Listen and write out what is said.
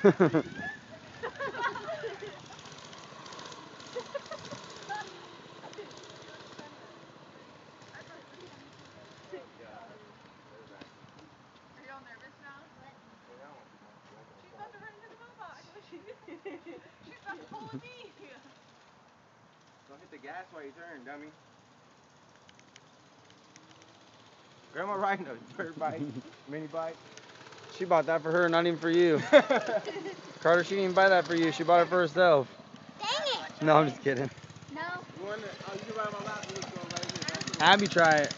She's about to pull with me. Don't hit the gas while you turn, dummy. Grandma riding a dirt bike, mini bike. She bought that for her, not even for you. Carter, she didn't even buy that for you. She bought it for herself. Dang it! No, I'm just kidding. No. You can ride on my lap, you just go right here. Abby, try it.